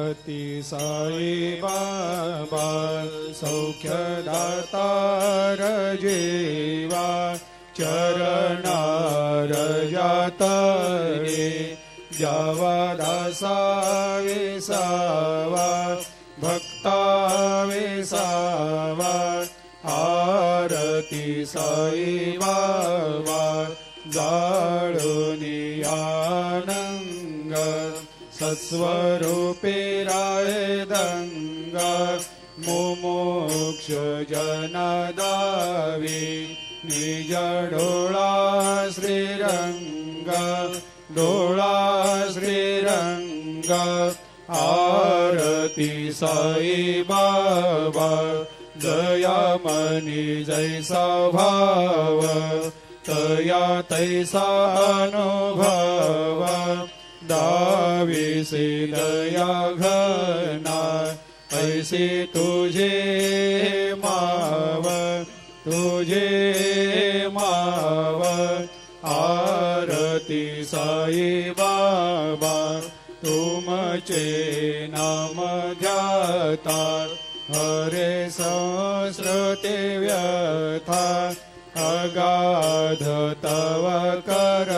अति साई बाबा सौख्यदातार जेवा चरणार जातरे जावा दासा विसावा भक्ता विसावा आरती साई बाबा जाळुनी आनंग सत्स्वरूपे राय दंग मुमुक्ष जनदावी निज डोळा श्रीरंग डोळा श्रीरंग आरती साई बाबा जया मनी जैसा भाव तया तैसा अनुभव दाविसे दया घना ऐसे तुझे माव आरती साई बाबा तुमचे नाम ध्याता हरे संस्कृते व्यथा अगाध तव कर